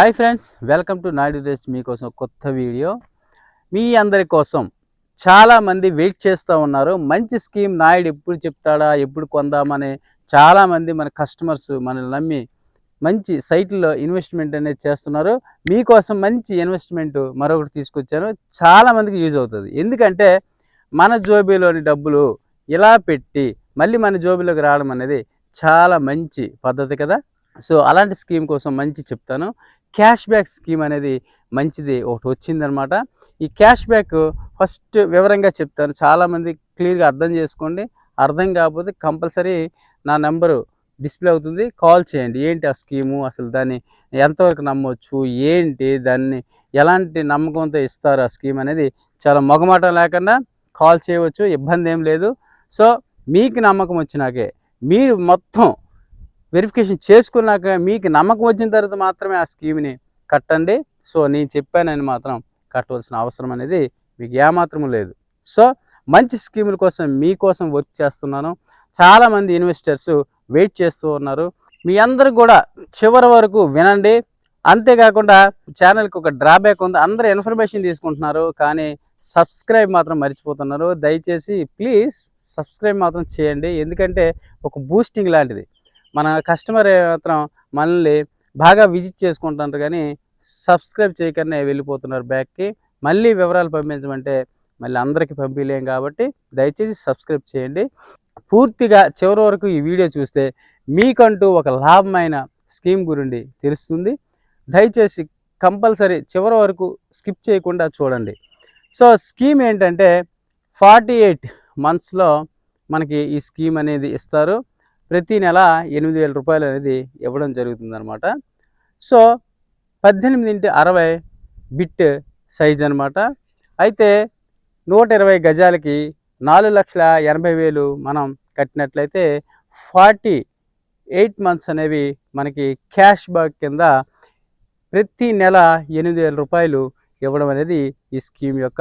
Hi friends, welcome to Naidu race. మీకోసం కొత్త video మీ అందరి కోసం. చాలామంది వెయిట్ చేస్తూ ఉన్నారు. మంచి స్కీమ్ నాయుడు ఎప్పుడు చెప్తాడా, ఎప్పుడు కొందామని చాలామంది మన కస్టమర్స్ మనల్ని నమ్మి మంచి సైట్లో ఇన్వెస్ట్మెంట్ అనేది చేస్తున్నారు. మీకోసం మంచి ఇన్వెస్ట్మెంట్ మరొకటి తీసుకొచ్చాను. చాలామందికి యూజ్ అవుతుంది. ఎందుకంటే మన జోబీలోని డబ్బులు ఇలా పెట్టి మళ్ళీ మన జోబీలోకి రావడం అనేది చాలా మంచి పద్ధతి కదా. సో అలాంటి స్కీమ్ కోసం మంచి చెప్తాను. క్యాష్ బ్యాక్ స్కీమ్ అనేది మంచిది ఒకటి వచ్చిందనమాట. ఈ క్యాష్ బ్యాక్ ఫస్ట్ వివరంగా చెప్తాను. చాలామంది క్లియర్గా అర్థం చేసుకోండి. అర్థం కాకపోతే కంపల్సరీ నా నెంబరు డిస్ప్లే అవుతుంది, కాల్ చేయండి. ఏంటి ఆ స్కీము, అసలు దాన్ని ఎంతవరకు నమ్మవచ్చు, ఏంటి దాన్ని ఎలాంటి నమ్మకంతో ఇస్తారు ఆ స్కీమ్ అనేది చాలా మొగమాటం లేకుండా కాల్ చేయవచ్చు, ఇబ్బంది ఏం లేదు. సో మీకు నమ్మకం వచ్చినాకే, మీరు మొత్తం వెరిఫికేషన్ చేసుకున్నాక మీకు నమ్మకం వచ్చిన తర్వాత మాత్రమే ఆ స్కీమ్ని కట్టండి. సో నేను చెప్పానని మాత్రం కట్టవలసిన అవసరం అనేది మీకు ఏమాత్రం లేదు. సో మంచి స్కీముల కోసం మీకోసం వర్క్ చేస్తున్నాను. చాలామంది ఇన్వెస్టర్స్ వెయిట్ చేస్తూ ఉన్నారు. మీ అందరూ కూడా చివరి వరకు వినండి. అంతేకాకుండా ఛానల్కి ఒక డ్రాబ్యాక్ ఉంది. అందరూ ఇన్ఫర్మేషన్ తీసుకుంటున్నారు కానీ సబ్స్క్రైబ్ మాత్రం మర్చిపోతున్నారు. దయచేసి ప్లీజ్ సబ్స్క్రైబ్ మాత్రం చేయండి. ఎందుకంటే ఒక బూస్టింగ్ లాంటిది. మన కస్టమర్ మాత్రం మనల్ని బాగా విజిట్ చేసుకుంటున్నారు కానీ సబ్స్క్రైబ్ చేయకనే వెళ్ళిపోతున్నారు బ్యాక్కి. మళ్ళీ వివరాలు పంపించమంటే మళ్ళీ అందరికీ పంపించలేం కాబట్టి దయచేసి సబ్స్క్రైబ్ చేయండి. పూర్తిగా చివరి వరకు ఈ వీడియో చూస్తే మీకంటూ ఒక లాభమైన స్కీమ్ గురించి తెలుస్తుంది. దయచేసి కంపల్సరీ చివరి వరకు స్కిప్ చేయకుండా చూడండి. సో స్కీమ్ ఏంటంటే 48 మంత్స్లో మనకి ఈ స్కీమ్ అనేది ఇస్తారు. ప్రతి నెల 8,000 రూపాయలు అనేది ఇవ్వడం జరుగుతుందన్నమాట. సో 18x60 బిట్ సైజ్ అనమాట. అయితే 120 గజాలకి 4,80,000 మనం కట్టినట్లయితే 48 మంత్స్ అనేవి మనకి క్యాష్ బ్యాక్ కింద ప్రతి నెల 8,000 రూపాయలు ఇవ్వడం అనేది ఈ స్కీమ్ యొక్క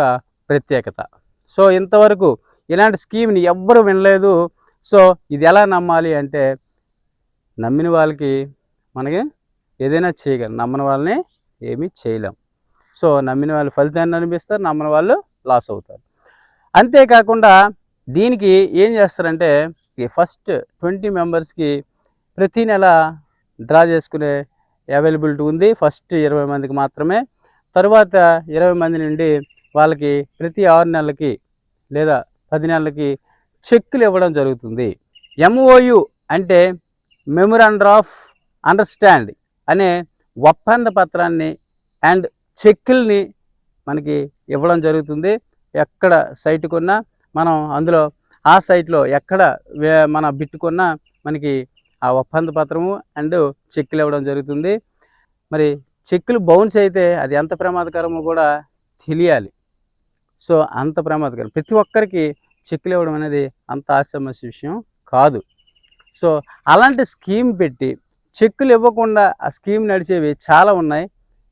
ప్రత్యేకత. సో ఇంతవరకు ఇలాంటి స్కీమ్ని ఎవ్వరూ వినలేదు. సో ఇది ఎలా నమ్మాలి అంటే, నమ్మిన వాళ్ళకి మనకి ఏదైనా చేయగలం, నమ్మని వాళ్ళని ఏమీ చేయలేం. సో నమ్మిన వాళ్ళు ఫలితాన్ని అనిపిస్తారు, నమ్మని వాళ్ళు లాస్ అవుతారు. అంతేకాకుండా దీనికి ఏం చేస్తారంటే, ఫస్ట్ 20 మెంబర్స్కి ప్రతి నెల డ్రా చేసుకునే అవైలబిలిటీ ఉంది. ఫస్ట్ 20 మందికి మాత్రమే. తర్వాత 20 మంది నుండి వాళ్ళకి ప్రతి 6 నెలలకి లేదా 10 నెలలకి చెక్కులు ఇవ్వడం జరుగుతుంది. MOU అంటే మెమొరాండం ఆఫ్ అండర్స్టాండ్ అనే ఒప్పంద పత్రాన్ని అండ్ చెక్కుల్ని మనకి ఇవ్వడం జరుగుతుంది. ఎక్కడ సైట్ కొన్నా మనం అందులో ఆ సైట్లో ఎక్కడ మన బిట్టుకున్నా మనకి ఆ ఒప్పంద పత్రము అండ్ చెక్కులు ఇవ్వడం జరుగుతుంది. మరి చెక్కులు బౌన్స్ అయితే అది ఎంత ప్రమాదకరమో కూడా తెలియాలి. సో అంత ప్రమాదకరం. ప్రతి ఒక్కరికి చెక్కులు ఇవ్వడం అనేది అంత ఆశామాషి విషయం కాదు. సో అలాంటి స్కీమ్ పెట్టి చెక్కులు ఇవ్వకుండా ఆ స్కీమ్ నడిచేవి చాలా ఉన్నాయి.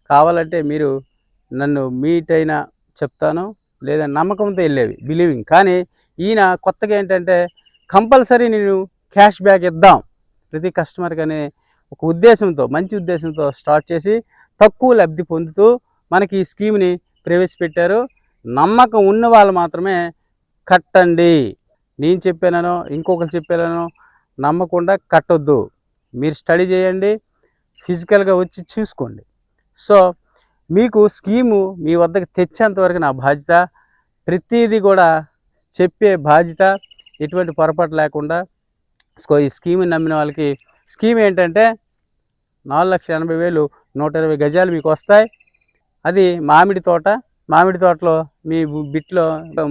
కావాలంటే మీరు నన్ను మీట్ అయినా చెప్తాను, లేదా నమ్మకంతో వెళ్ళేవి బిలీవింగ్. కానీ ఈయన కొత్తగా ఏంటంటే కంపల్సరీ నేను క్యాష్ బ్యాక్ ఇద్దాం ప్రతి కస్టమర్కి అనే ఒక ఉద్దేశంతో, మంచి ఉద్దేశంతో స్టార్ట్ చేసి తక్కువ లబ్ధి పొందుతూ మనకి ఈ స్కీమ్ని ప్రవేశపెట్టారు. నమ్మకం ఉన్న వాళ్ళు మాత్రమే కట్టండి. నేను చెప్పానో ఇంకొకరు చెప్పానో నమ్మకుండా కట్టొద్దు. మీరు స్టడీ చేయండి, ఫిజికల్గా వచ్చి చూసుకోండి. సో మీకు స్కీము మీ వద్దకు తెచ్చేంతవరకు నా బాధ్యత. ప్రతిదీ కూడా చెప్పే బాధ్యత, ఎటువంటి పొరపాటు లేకుండా. సో ఈ స్కీమ్ని నమ్మిన వాళ్ళకి స్కీమ్ ఏంటంటే 4,80,000 120 గజాలు మీకు వస్తాయి. అది మామిడి తోట. మామిడి తోటలో మీ బిట్లో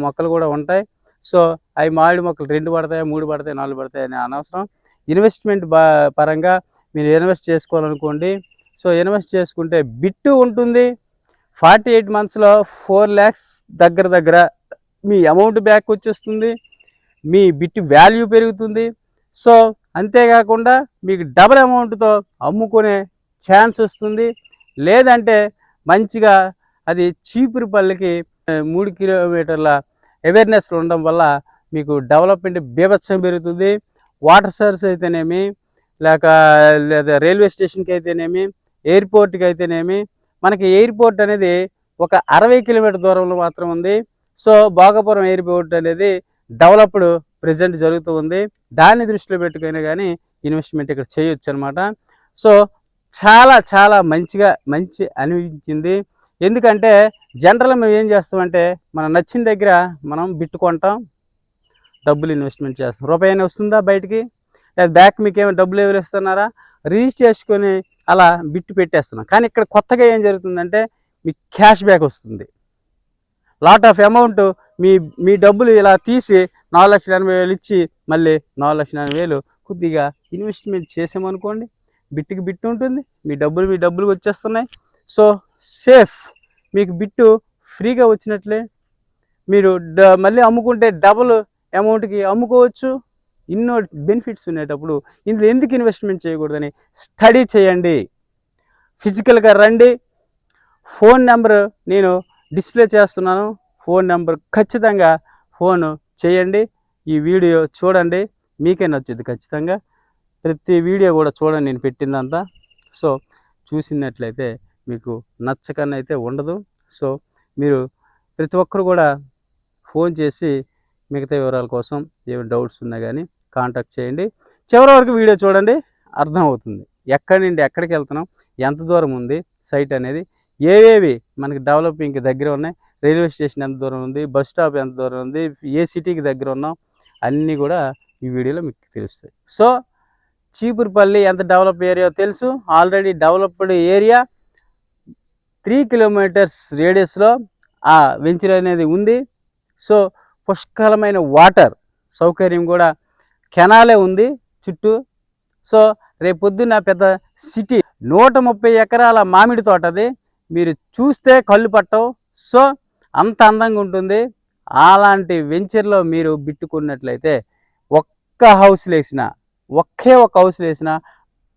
మొక్కలు కూడా ఉంటాయి. సో అవి మామిడి మొక్కలు 2 పడతాయి, 3 పడతాయి, 4 పడతాయి అని అనవసరం. ఇన్వెస్ట్మెంట్ పరంగా మీరు ఇన్వెస్ట్ చేసుకోవాలనుకోండి. సో ఇన్వెస్ట్ చేసుకుంటే బిట్టు ఉంటుంది. 48 మంత్స్లో 4 lakhs దగ్గర మీ అమౌంట్ బ్యాక్ వచ్చేస్తుంది. మీ బిట్ వాల్యూ పెరుగుతుంది. సో అంతేకాకుండా మీకు డబుల్ అమౌంట్తో అమ్ముకునే ఛాన్స్ వస్తుంది. లేదంటే మంచిగా అది చీపురుపల్లికి 3 కిలోమీటర్ల అవేర్నెస్ ఉండడం వల్ల మీకు డెవలప్మెంట్ బీభత్సం పెరుగుతుంది. వాటర్ సోర్స్ అయితేనేమి, లేదా రైల్వే స్టేషన్కి అయితేనేమి, ఎయిర్పోర్ట్కి అయితేనేమి, మనకి ఎయిర్పోర్ట్ అనేది ఒక 60 కిలోమీటర్ దూరంలో మాత్రం ఉంది. సో భోగాపురం ఎయిర్పోర్ట్ అనేది డెవలప్డ్ ప్రెజెంట్ జరుగుతూ ఉంది. దాన్ని దృష్టిలో పెట్టుకుని కానీ ఇన్వెస్ట్మెంట్ ఇక్కడ చేయొచ్చు అనమాట. సో చాలా చాలా మంచి అనిపించింది. ఎందుకంటే జనరల్గా మేము ఏం చేస్తామంటే మనం నచ్చిన దగ్గర మనం బిట్ కొంటాం, డబ్బులు ఇన్వెస్ట్మెంట్ చేస్తాం. రూపాయి అయినా వస్తుందా బయటికి? లేదా బ్యాక్ మీకు ఏమైనా డబ్బులు ఎవరు ఇస్తున్నారా? రిజిస్టర్ చేసుకొని అలా బిట్టు పెట్టేస్తున్నాం. కానీ ఇక్కడ కొత్తగా ఏం జరుగుతుందంటే మీకు క్యాష్ బ్యాక్ వస్తుంది. లాట్ ఆఫ్ అమౌంట్ మీ మీ డబ్బులు ఇలా తీసి 4,80,000 ఇచ్చి మళ్ళీ 4,80,000 కొద్దిగా ఇన్వెస్ట్మెంట్ చేసామనుకోండి, బిట్టుకి బిట్టు ఉంటుంది, మీ డబ్బులు వచ్చేస్తున్నాయి. సో సేఫ్, మీకు బిట్టు ఫ్రీగా వచ్చినట్లే. మీరు మళ్ళీ అమ్ముకుంటే డబుల్ అమౌంట్కి అమ్ముకోవచ్చు. ఎన్నో బెనిఫిట్స్ ఉండేటప్పుడు ఇందులో ఎందుకు ఇన్వెస్ట్మెంట్ చేయకూడదని స్టడీ చేయండి. ఫిజికల్గా రండి. ఫోన్ నెంబర్ నేను డిస్ప్లే చేస్తున్నాను. ఫోన్ నెంబర్ ఖచ్చితంగా ఫోన్ చేయండి. ఈ వీడియో చూడండి, మీకే నచ్చుద్ది ఖచ్చితంగా. ప్రతి వీడియో కూడా చూడండి నేను పెట్టిందంతా. సో చూసినట్లయితే మీకు నచ్చకనైతే ఉండదు. సో మీరు ప్రతి ఒక్కరు కూడా ఫోన్ చేసి మిగతా వివరాల కోసం ఏమైనా డౌట్స్ ఉన్నా కానీ కాంటాక్ట్ చేయండి. చివరి వరకు వీడియో చూడండి, అర్థమవుతుంది ఎక్కడి నుండి ఎక్కడికి వెళ్తున్నాం, ఎంత దూరం ఉంది సైట్ అనేది, ఏవేవి మనకి డెవలపింగ్కి దగ్గర ఉన్నాయి, రైల్వే స్టేషన్ ఎంత దూరం ఉంది, బస్ స్టాప్ ఎంత దూరం ఉంది, ఏ సిటీకి దగ్గర ఉన్నాం, అన్నీ కూడా ఈ వీడియోలో మీకు తెలుస్తాయి. సో చీపురుపల్లి ఎంత డెవలప్ ఏరియా తెలుసు, ఆల్రెడీ డెవలప్డ్ ఏరియా. 3 కిలోమీటర్స్ రేడియస్లో ఆ వెంచర్ అనేది ఉంది. సో పుష్కలమైన వాటర్ సౌకర్యం కూడా, కెనాలే ఉంది చుట్టూ. సో రేపు పొద్దున్న పెద్ద సిటీ, 130 ఎకరాల మామిడి తోటది, మీరు చూస్తే కళ్ళు పట్టవు. సో అంత అందంగా ఉంటుంది. అలాంటి వెంచర్లో మీరు బిట్టుకున్నట్లయితే ఒకే ఒక హౌస్ వేసిన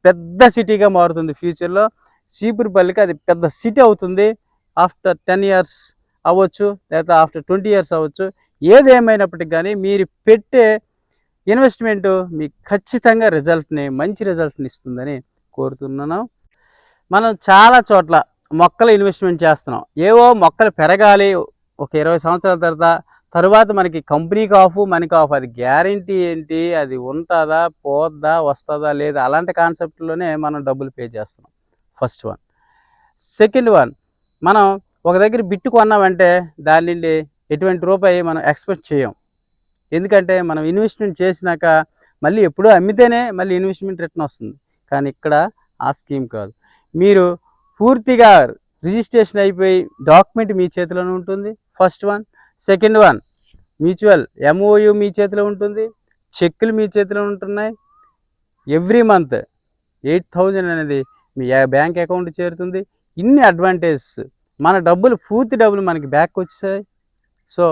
పెద్ద సిటీగా మారుతుంది ఫ్యూచర్లో. చీపురుపల్లికి అది పెద్ద సిటీ అవుతుంది. ఆఫ్టర్ 10 years అవ్వచ్చు, లేదా ఆఫ్టర్ 20 years అవ్వచ్చు. ఏదేమైనప్పటికీ కానీ మీరు పెట్టే ఇన్వెస్ట్మెంటు మీకు ఖచ్చితంగా మంచి రిజల్ట్ని ఇస్తుందని కోరుతున్నాను. మనం చాలా చోట్ల మొక్కలు ఇన్వెస్ట్మెంట్ చేస్తున్నాం. ఏవో మొక్కలు పెరగాలి ఒక 20 సంవత్సరాల తర్వాత మనకి కంపెనీకి ఆఫ్ మనకి ఆఫ్, అది గ్యారంటీ ఏంటి, అది ఉంటుందా పోద్దా వస్తుందా లేదా, అలాంటి కాన్సెప్ట్లోనే మనం డబ్బులు పే చేస్తున్నాం. First one. సెకండ్ వన్, మనం ఒక దగ్గర బిట్టు కొన్నామంటే దాని నుండి ఎటువంటి రూపాయి మనం ఎక్స్పెక్ట్ చేయం. ఎందుకంటే మనం ఇన్వెస్ట్మెంట్ చేసినాక మళ్ళీ ఎప్పుడూ అమ్మితేనే మళ్ళీ ఇన్వెస్ట్మెంట్ రిటర్న్ వస్తుంది. కానీ ఇక్కడ ఆ స్కీమ్ కాదు. మీరు పూర్తిగా రిజిస్ట్రేషన్ అయిపోయి డాక్యుమెంట్ మీ చేతిలోనే ఉంటుంది. First one. Second one, mutual MOU మీ చేతిలో ఉంటుంది, చెక్కులు మీ చేతిలో ఉంటున్నాయి. ఎవ్రీ మంత్ 8,000 అనేది మీ బ్యాంక్ అకౌంట్ చేరుతుంది. ఇన్ని అడ్వాంటేజెస్, మన పూర్తి డబ్బులు మనకి బ్యాక్ వచ్చాయి. సో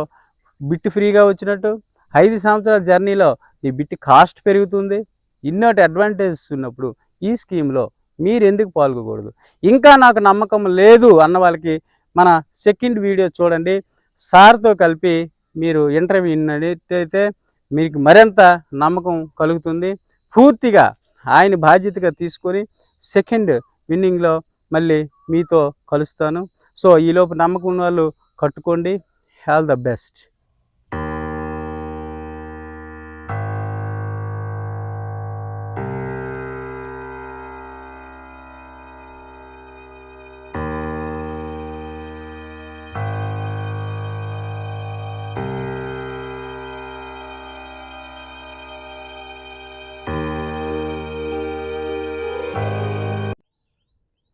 బిట్ ఫ్రీగా వచ్చినట్టు. 5 సంవత్సరాల జర్నీలో ఈ బిట్ కాస్ట్ పెరుగుతుంది. ఇన్నోటి అడ్వాంటేజెస్ ఉన్నప్పుడు ఈ స్కీమ్లో మీరు ఎందుకు పాల్గొకూడదు? ఇంకా నాకు నమ్మకం లేదు అన్న వాళ్ళకి మన సెకండ్ వీడియో చూడండి. సార్తో కలిపి మీరు ఇంటర్వ్యూ విన్నట్టయితే మీకు మరింత నమ్మకం కలుగుతుంది. పూర్తిగా ఆయన బాధ్యతగా తీసుకొని సెకండ్ విన్నింగ్లో మళ్ళీ మీతో కలుస్తాను. సో ఈలోపు నమ్మకం ఉన్న వాళ్ళు కట్టుకోండి. All the best.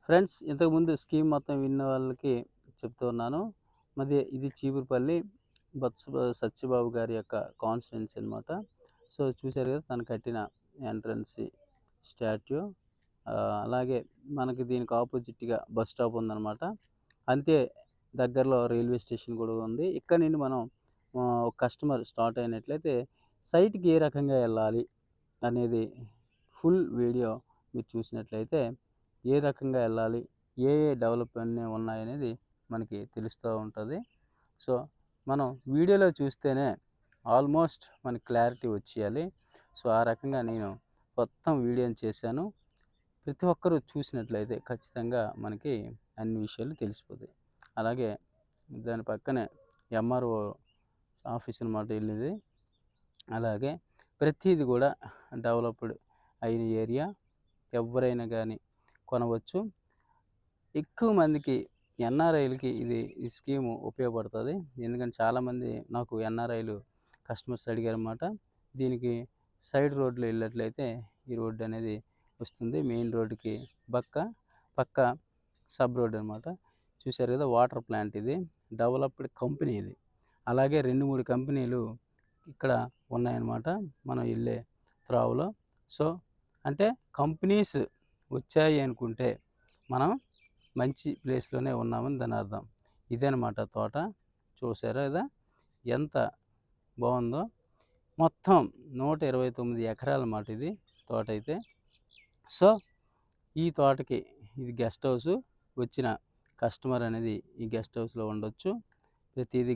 ఫ్రెండ్స్, ఇంతకుముందు స్కీమ్ మొత్తం విన్న వాళ్ళకి చెప్తూ ఉన్నాను. మరి ఇది చీపురుపల్లి సత్యబాబు గారి యొక్క కాన్స్టిట్యున్సీ అనమాట. సో చూశారు కదా తను కట్టిన ఎంట్రన్స్ స్టాట్యూ. అలాగే మనకి దీనికి ఆపోజిట్గా బస్ స్టాప్ ఉందన్నమాట. అంతే దగ్గరలో రైల్వే స్టేషన్ కూడా ఉంది. ఇక్కడ నుండి మనం కస్టమర్ స్టార్ట్ అయినట్లయితే సైట్కి ఏ రకంగా వెళ్ళాలి అనేది ఫుల్ వీడియో మీరు చూసినట్లయితే ఏ రకంగా వెళ్ళాలి, ఏ డెవలప్మెంట్ ఉన్నాయనేది మనకి తెలుస్తూ ఉంటుంది. సో మనం వీడియోలో చూస్తేనే ఆల్మోస్ట్ మనకి క్లారిటీ వచ్చేయాలి. సో ఆ రకంగా నేను మొత్తం వీడియోని చేశాను. ప్రతి ఒక్కరూ చూసినట్లయితే ఖచ్చితంగా మనకి అన్ని విషయాలు తెలిసిపోతాయి. అలాగే దాని పక్కనే ఎంఆర్ఓ ఆఫీస్ అనమాట వెళ్ళేది. అలాగే ప్రతీది కూడా డెవలప్డ్ అయిన ఏరియా. ఎవరైనా కానీ కొనవచ్చు. ఎక్కువ మందికి ఎన్ఆర్ఐలకి ఈ స్కీము ఉపయోగపడుతుంది. ఎందుకంటే చాలామంది నాకు ఎన్ఆర్ఐలు కస్టమర్స్ అడిగారన్నమాట. దీనికి సైడ్ రోడ్లో వెళ్ళినట్లయితే ఈ రోడ్డు అనేది వస్తుంది. మెయిన్ రోడ్డుకి పక్క సబ్ రోడ్ అనమాట. చూశారు కదా, వాటర్ ప్లాంట్ ఇది. డెవలప్డ్ కంపెనీ ఇది. అలాగే 2-3 కంపెనీలు ఇక్కడ ఉన్నాయన్నమాట మనం వెళ్ళే త్రోవలో. సో అంటే కంపెనీస్ వచ్చాయి అనుకుంటే మనం మంచి ప్లేస్లోనే ఉన్నామని దాని అర్థం. ఇదనమాట తోట. చూసారా కదా ఎంత బాగుందో. మొత్తం 129 ఎకరాల మాట ఇది తోట అయితే. సో ఈ తోటకి ఇది గెస్ట్ హౌస్. వచ్చిన కస్టమర్ అనేది ఈ గెస్ట్ హౌస్లో ఉండొచ్చు. ప్రతిదీ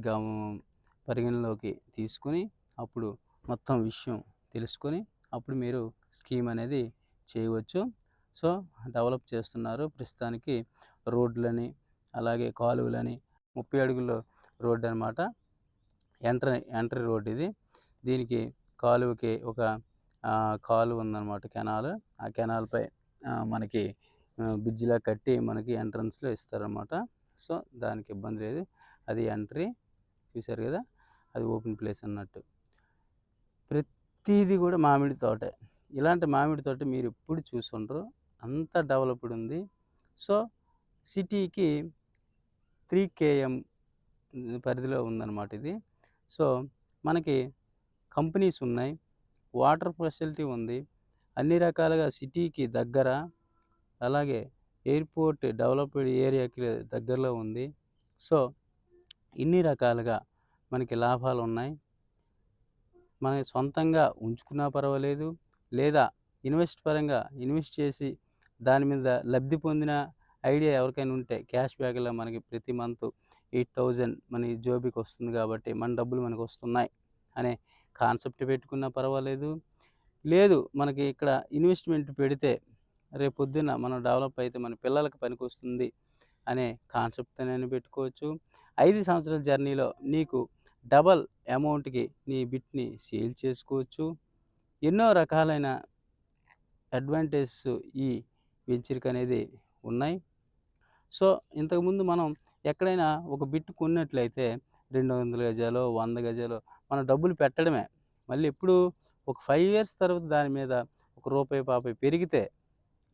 పరిగణలోకి తీసుకుని అప్పుడు మొత్తం విషయం తెలుసుకొని అప్పుడు మీరు స్కీమ్ అనేది చేయవచ్చు. సో డెవలప్ చేస్తున్నారు ప్రస్తుతానికి. రోడ్లని అలాగే కాలువలని 30 అడుగుల రోడ్డు అనమాట. ఎంట్రీ రోడ్ ఇది. దీనికి కాలువకి ఒక కాలువ ఉందన్నమాట, కెనాల్. ఆ కెనాల్పై మనకి బ్రిడ్జిలా కట్టి మనకి ఎంట్రన్స్లో ఇస్తారన్నమాట. సో దానికి ఇబ్బంది లేదు. అది ఎంట్రీ. చూశారు కదా, అది ఓపెన్ ప్లేస్ అన్నట్టు. ప్రతిదీ కూడా మామిడి తోటే. ఇలాంటి మామిడి తోట మీరు ఎప్పుడు చూసుండ్రు, అంత డెవలప్డ్ ఉంది. సో సిటీకి 3 km పరిధిలో ఉందన్నమాట ఇది. సో మనకి కంపెనీస్ ఉన్నాయి, వాటర్ ఫెసిలిటీ ఉంది, అన్ని రకాలుగా సిటీకి దగ్గర. అలాగే ఎయిర్పోర్ట్ డెవలప్డ్ ఏరియాకి దగ్గరలో ఉంది. సో ఇన్ని రకాలుగా మనకి లాభాలు ఉన్నాయి. మన సొంతంగా ఉంచుకున్నా పర్వాలేదు, లేదా పరంగా ఇన్వెస్ట్ చేసి దాని మీద లబ్ధి పొందిన ఐడియా ఎవరికైనా ఉంటే క్యాష్ బ్యాక్లో మనకి ప్రతి మంత్ 8,000 మన జోబీకి వస్తుంది కాబట్టి మన డబ్బులు మనకు వస్తున్నాయి అనే కాన్సెప్ట్ పెట్టుకున్నా పర్వాలేదు. లేదు మనకి ఇక్కడ ఇన్వెస్ట్మెంట్ పెడితే రేపు పొద్దున్న మనం డెవలప్ అయితే మన పిల్లలకు పనికొస్తుంది అనే కాన్సెప్ట్ని పెట్టుకోవచ్చు. 5 సంవత్సరాల జర్నీలో నీకు డబల్ అమౌంట్కి నీ బిట్ని సేల్ చేసుకోవచ్చు. ఎన్నో రకాలైన అడ్వాంటేజెస్ ఈ వెంచర్కి అనేది ఉన్నాయి. సో ఇంతకుముందు మనం ఎక్కడైనా ఒక బిట్ కొన్నట్లయితే 200 గజాలో 100 గజాలో మనం డబ్బులు పెట్టడమే. మళ్ళీ ఎప్పుడు ఒక 5 years తర్వాత దాని మీద ఒక రూపాయి పాపాయి పెరిగితే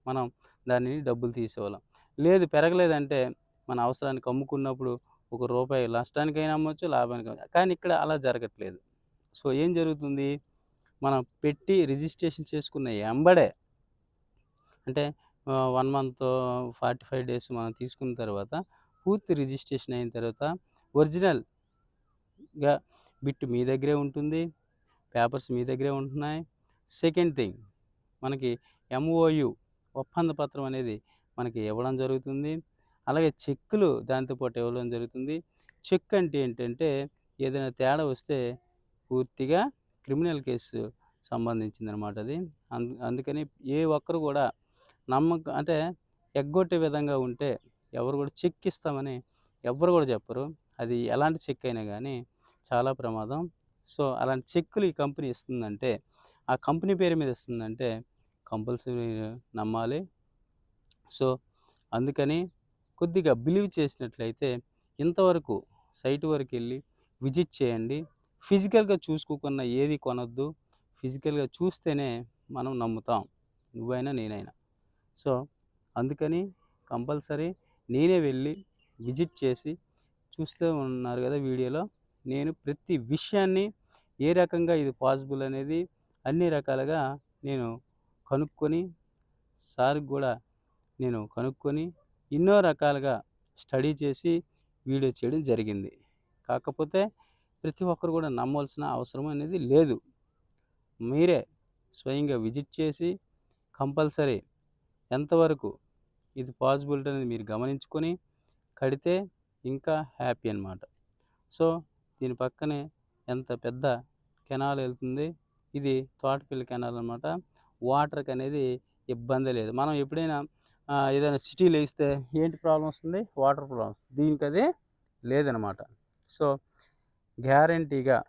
మనం దాన్ని డబ్బులు తీసేవాళ్ళం. లేదు పెరగలేదంటే మన అవసరానికి అమ్ముకున్నప్పుడు ఒక రూపాయి నష్టానికైనా అమ్మొచ్చు, లాభానికి. కానీ ఇక్కడ అలా జరగట్లేదు. సో ఏం జరుగుతుంది, మనం పెట్టి రిజిస్ట్రేషన్ చేసుకున్న ఎంబడే అంటే 1 month 45 days మనం తీసుకున్న తర్వాత పూర్తి రిజిస్ట్రేషన్ అయిన తర్వాత ఒరిజినల్గా బిట్ మీ దగ్గరే ఉంటుంది, పేపర్స్ మీ దగ్గరే ఉంటున్నాయి. సెకండ్ థింగ్, మనకి MOU ఒప్పంద పత్రం అనేది మనకి ఇవ్వడం జరుగుతుంది. అలాగే చెక్కులు దాంతోపాటు ఇవ్వడం జరుగుతుంది. చెక్ అంటే ఏంటంటే ఏదైనా తేడా వస్తే పూర్తిగా క్రిమినల్ కేసు సంబంధించిందనమాట అది. అందుకని ఏ ఒక్కరు కూడా అంటే ఎగ్గొట్టే విధంగా ఉంటే ఎవరు కూడా చెక్ ఇస్తామని ఎవ్వరు కూడా చెప్పరు. అది ఎలాంటి చెక్ అయినా కానీ చాలా ప్రమాదం. సో అలాంటి చెక్కులు ఈ కంపెనీ ఇస్తుందంటే, ఆ కంపెనీ పేరు మీద ఇస్తుందంటే కంపల్సరీ నమ్మాలి. సో అందుకని కొద్దిగా బిలీవ్ చేసినట్లయితే ఇంతవరకు సైట్ వరకు వెళ్ళి విజిట్ చేయండి. ఫిజికల్గా చూసుకోకుండా ఏది కొనొద్దు. ఫిజికల్గా చూస్తేనే మనం నమ్ముతాం, నువ్వైనా నేనైనా. సో అందుకని కంపల్సరీ నేనే వెళ్ళి విజిట్ చేసి చూస్తూ ఉన్నారు కదా వీడియోలో, నేను ప్రతి విషయాన్ని ఏ రకంగా ఇది పాసిబుల్ అనేది అన్ని రకాలుగా నేను కనుక్కొని సార్కి కూడా నేను కనుక్కొని ఎన్నో రకాలుగా స్టడీ చేసి వీడియో చేయడం జరిగింది. కాకపోతే ప్రతి ఒక్కరు కూడా నమ్మాల్సిన అవసరం అనేది లేదు. మీరే స్వయంగా విజిట్ చేసి కంపల్సరీ ఎంతవరకు ఇది పాసిబిలిటీ అనేది మీరు గమనించుకొని కడితే ఇంకా హ్యాపీ అన్నమాట. సో దీని పక్కనే ఎంత పెద్ద కెనాల్ వెళ్తుంది. ఇది తోటపల్లి కెనాల్ అన్నమాట. వాటర్కి అనేది ఇబ్బంది లేదు. మనం ఎప్పుడైనా ఏదైనా సిటీలో ఇస్తే ఏంటి ప్రాబ్లమ్ వస్తుంది? వాటర్ ప్రాబ్లమ్ వస్తుంది. దీనికి అది లేదనమాట. సో గ్యారంటీగా